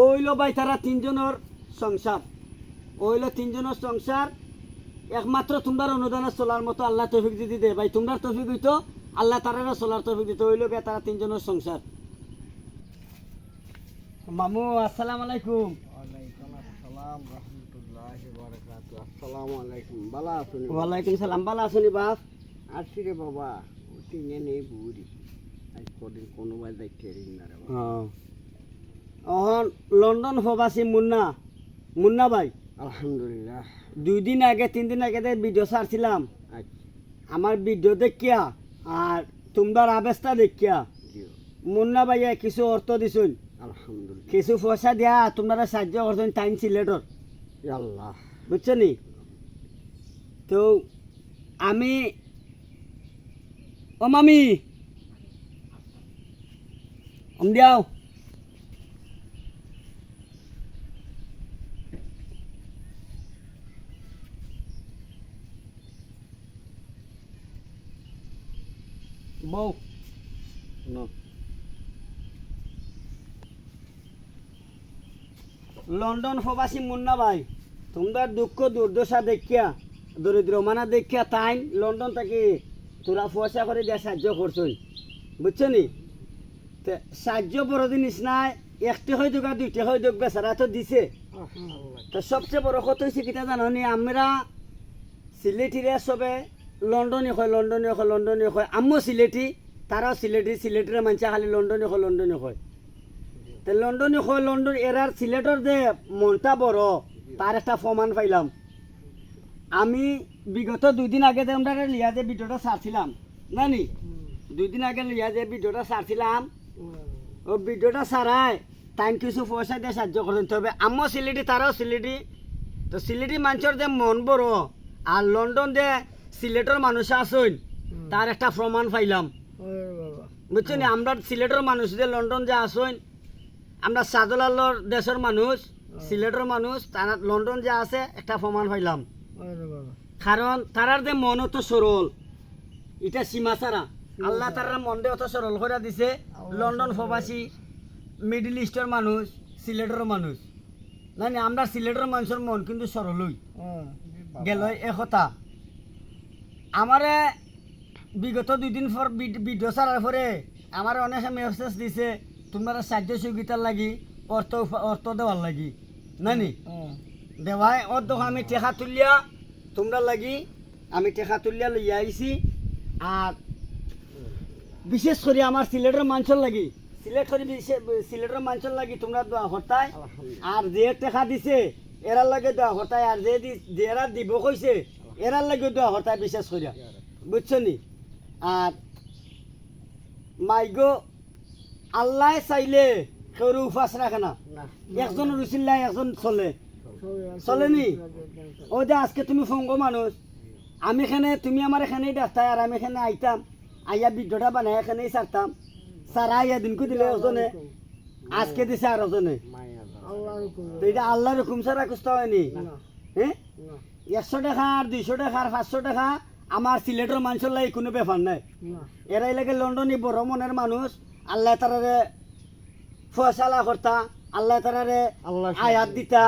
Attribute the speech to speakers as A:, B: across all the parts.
A: ওইলো ভাই তারা তিনজনের সংসার, ওইলো তিনজনের সংসার। একমাত্র তোমরা অনুদানে চলার মতো আল্লাহ তৌফিক দিতে দে ভাই, তোমরা তৌফিক হইতো আল্লাহ তারা চলার তৌফিক দিতে। ওইলো গে তারা তিনজনের সংসার। মামু আসসালামু আলাইকুম।
B: ওয়ালাইকুম আসসালাম রহমতুল্লাহি ওয়া বারাকাতুহু। আসসালামু আলাইকুম। ভালো আছেন?
A: ওয়ালাইকুম সালাম। ভালো আছেন বাপ?
B: আসছি রে বাবা, তিনে নেই বুড়ি আজ কদিন কোনো বাই যাইতে রিং না রে বাবা।
A: অহন লন্ডন প্রবাসী মুন্না, মুন্না ভাই
B: আলহামদুলিল্লাহ।
A: 2 দিন আগে 3 দিন আগে ভিডিও ছাড়ছিলাম।
B: আচ্ছা
A: আমার ভিডিও দেখিয়া আর তোমরা আবেস্তা দেখিয়া
B: জি
A: মুন্না ভাইয়া কিছু অর্থ দিছুন,
B: আলহামদুলিল্লাহ।
A: কিছু পয়সা দিয়া তোমরা সাহায্য করছেন টাইম সিলেটর,
B: ইয়া আল্লাহ।
A: বুঝছো নি? তো আমি ও মামি দিয়াও বউ
B: নো
A: লন্ডন প্রবাসী মুন্না ভাই, তোমরা দুঃখ দুর্দশা দেখিয়া দরিদ্র মানা দেখিয়া তাই লন্ডন থেকে তোরা পয়সা করে দিয়া সাহায্য করছই, বুঝছো নি? তে সাহায্য বড় জিনিস নাই, একটি হয়ে দুগা দুইটা হয়ে দুক বেচারা তো দিছে। তো সবচেয়ে বড় কথা হয়েছে কিটা জানো নি? আমরা সিলেটিরে সবে লন্ডনে হয়, লন্ডনে হয়, লন্ডনে হয়। আম্মু সিলেটি, তারাও সিলেটি, সিলেটির মানুষ খালি লন্ডনে হয়, লন্ডনে হয়। তো লন্ডনে হয়, লন্ডন এরার সিলেটর যে মনটা বড় তার একটা প্রমাণ পাইলাম। আমি বিগত 2 দিন আগে যে আমরা লিয়া যে ভিডিওটা ছাড়ছিলাম জানি, 2 দিন আগে লিয়া যে ভিডিওটা ছাড়ছিলাম, ও ভিডিওটা ছাড়ায় তাই কিছু পয়সা দিয়ে সাহায্য করেন। তবে আম্মু সিলেটি, তারাও সিলেটি। তো সিলেটি মানুষের যে মন বড় আর লন্ডন যে সিলেটের মানুষ আসুন তার একটা প্রমাণ পাইলাম, বুঝছো নি? আমরা সিলেটের মানুষ যে লন্ডন যে আসুন, আমরা সাদুলাল্লর দেশের মানুষ, সিলেটের মানুষ, তারা লন্ডন যে আছে একটা প্রমাণ পাইলাম। কারণ তারার যে মন অত সরল, এটা সীমা ছাড়া আল্লাহ তারার মন দিয়ে অত সরল করে দিছে। লন্ডন প্রবাসী, মিডল ইস্টের মানুষ, সিলেটের মানুষ জানি, আমরা সিলেটের মানুষের মন কিন্তু সরলই গেল। এ কথা আমারে বিগত 2 দিন পর ভিডিও ছাড়ার পরে আমার অনেক মেসেজ দিছে তোমরা সাহায্য সহযোগিতার লাগি, অর্থ দেওয়ার লাগি নানি দেওয়ায় অর্ধ আমি টেকা তুলিয়া তোমরা লাগি, আমি টেকা তুলিয়া লইয়া আইছি। আর বিশেষ করে আমার সিলেটের মানুষের লাগি, সিলেটের মানুষের লাগি তোমরা দোয়া হরতায়। আর যে টেকা দিছে এরার লাগে দোয়া হরতায়, আর যে এরা দিব কইছে এরার লাগে দোয়া হরতায় বিশেষ করিয়া, বুঝছো নি? আর মাইগো আল্লাহ চাইলে কেউ উপাস রাখে না, একজন রুচিল্লাই একজন চলেনি। ও যে আজকে তুমি ফঙ্গ মানুষ, আমি এখানে, তুমি আমার এখানেই ডাক্তার, আর আমি এখানে আইতাম, আইয়া ভিডিওটা বানাই এখানেই ছাড়তাম, সারা আইয়া দিনকু দিলে একজনে, আজকে দিছে আর একজনে। তো এটা আল্লাহর হুকুম ছাড়া কুস্ত হয়নি। হ্যাঁ, 100 টাকা আর 200 টাকা আর 500 টাকা আমার সিলেটের মানুষের লাগে কোনো ব্যাপার নাই। এরাই লাগে লন্ডনে বড় মনের মানুষ, আল্লাহ তারারে ফয়সালা করতা, আল্লাহ তারারে আয়াত দিতা,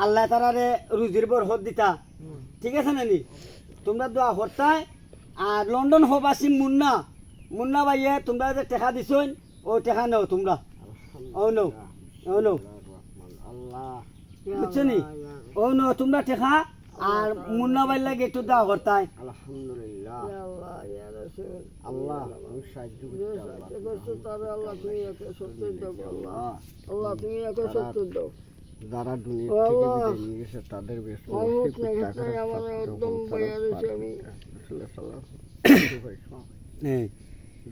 A: আল্লাহ তারারে রুজির বরকত দিতা, ঠিক আছে নানি? তোমরা দোয়া করতাই। আর লন্ডন প্রবাসী মুন্না ভাইয়ে তোমরা যে টেকা দিছইন ও টেকা নেও তোমরা, ও নো, ও নো, বুঝছো নি? ও নো তোমরা টেকা, আর মুন্না ভাই লাগে একটু দোয়া করতাই।
B: আলহামদুলিল্লাহ। আল্লাহ আমি সাহায্য করতে আল্লাহ যারা দুনিয়া থেকে বিদায় নিয়ে গেছে তাদের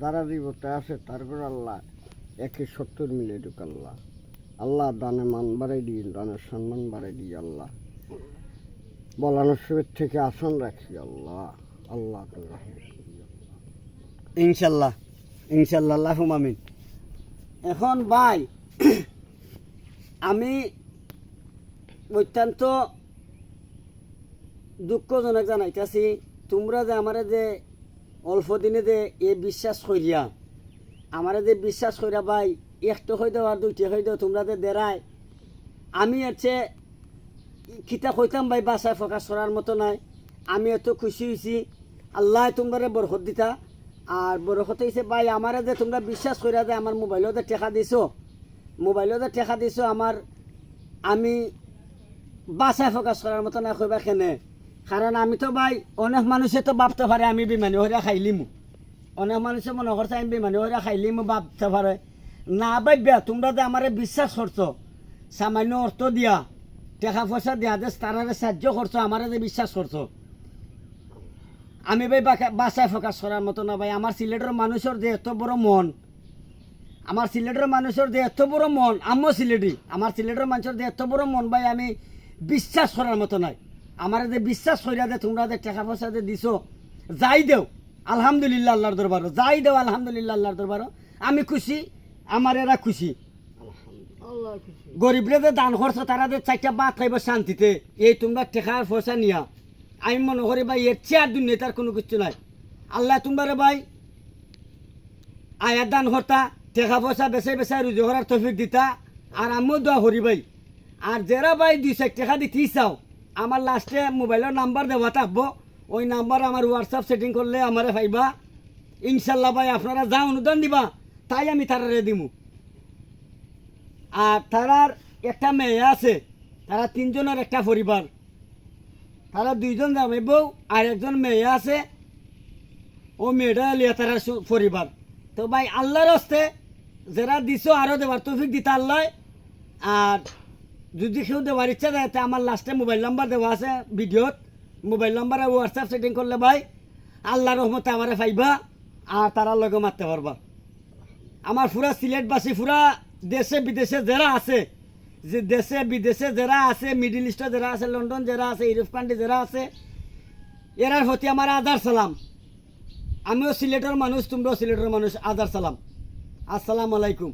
B: যারা জীবতে আছে তারপর আল্লাহ 170 মিলে ঢুক। আল্লাহ আল্লাহ দানে মান বাড়াই দিন, দানের সম্মান বাড়াই দিই। আল্লাহ বলানোর শুভের থেকে আসন রাখি। আল্লাহ আল্লাহ
A: ইনশাল্লাহ, ইনশাল্লাহ, আল্লাহুম্মা আমিন। এখন ভাই আমি অত্যন্ত দুঃখজনক জানাইতেছি, তোমরা যে আমার যে অল্প দিনে যে এ বিশ্বাস করিয়া, আমার যে বিশ্বাস করিয়া ভাই 1টা হয়ে দাও আর 2টা হয়ে দাও, তোমরা যে দেরায় আমি হচ্ছে কিতা কইতাম ভাই বাসায় প্রকাশ করার মতো নাই। আমি এত খুশি হয়েছি, আল্লাহ তোমরা বরকত দিতা। আর বরকত হয়েছে ভাই আমারে যে তোমরা বিশ্বাস করিয়া যে আমার মোবাইলও যে টেকা দিছো, আমার আমি বাসায় প্রকাশ করার মতো না কইবা কেনে। কারণ আমি তো ভাই অনেক মানুষে তো ভাবতে পারে আমি বিমানি হইয়া খাইলিমু, অনেক মানুষে মনে করছে আমি বিমানি হইয়া খাইলিমু ভাবতে পারে। না ভাইবা তোমরা যে আমারে বিশ্বাস করছো, সামান্য অর্থ দিয়া টাকা পয়সা দিয়া যে তারারে সাহায্য করছো, আমারে যে বিশ্বাস করছো, আমি ভাই বাসায় প্রকাশ করার মতো না ভাই। আমার সিলেটের মানুষের যে এত বড় মন, আমার সিলেটের মানুষের যে এত বড় মন, আমিও সিলেটি, আমার সিলেটের মানুষের যে এত বড় মন ভাই আমি বিশ্বাস করার মতো নাই। আমার যে বিশ্বাস করিয়া যে তোমরা যে টাকা পয়সা যে দিছো, যাই দেও আলহামদুলিল্লাহ আল্লাহর দরবারও, যাই দেও আলহামদুলিল্লাহ আল্লাহর দরবারও। আমি খুশি, আমার এরা খুশি।
B: আল্লাহ খুশি।
A: গরিবরে যে দান করছো তারা যে চারটা ভাত খাইব শান্তিতে, এই তোমরা টাকার পয়সা নিয়া আমি মনে করি ভাই এর চেয়ে আর দুনিয়া তার কোনো কিছু নাই। আল্লাহ তোমরা ভাই আয়াত দান করতা, টাকা পয়সা বেছে বেছে রুজি করার তৌফিক দিতা। আর আমিও দোয়া করি ভাই, আর যারা ভাই 2 টাকা দিতেই চাও, আমার লাস্টে মোবাইলের নাম্বার দেওয়া থাকবো, ওই নাম্বার আমার হোয়াটসঅ্যাপ সেটিং করলে আমারে পাইবা। ইনশাল্লাহ ভাই আপনারা যা অনুদান দিবা তাই আমি তারারে দিমু। আর তারার একটা মেয়ে আছে, তারা 3 জনের একটা পরিবার, তারা 2 জন জামাই বউ আর একজন মেয়ে আছে, ও মেয়েটা লিয়া তারা পরিবার। তো ভাই আল্লাহর হস্তে যারা দিছো আরও দেবার তৌফিক দিতে আল্লাহ। আর যদি কেউ দেওয়ার ইচ্ছা দেয় তা আমার লাস্টে মোবাইল নাম্বার দেওয়া আছে ভিডিওত, মোবাইল নাম্বারে হোয়াটসঅ্যাপ সেটিং করলে ভাই আল্লাহর রহমতে আমারে পাইবা আর তারা লগে মারতে পারবা। আমার পুরা সিলেটবাসী, পুরা দেশে বিদেশে যারা আছে, যে দেশে বিদেশে যারা আছে, মিডিল ইস্টে যারা আছে, লন্ডন যারা আছে, ইউরোপ কান্ট্রি যারা আছে, এরার প্রতি আমার আদার সালাম। আমিও সিলেটের মানুষ, তোমরাও সিলেটের মানুষ, আদার সালাম। আসসালামু আলাইকুম।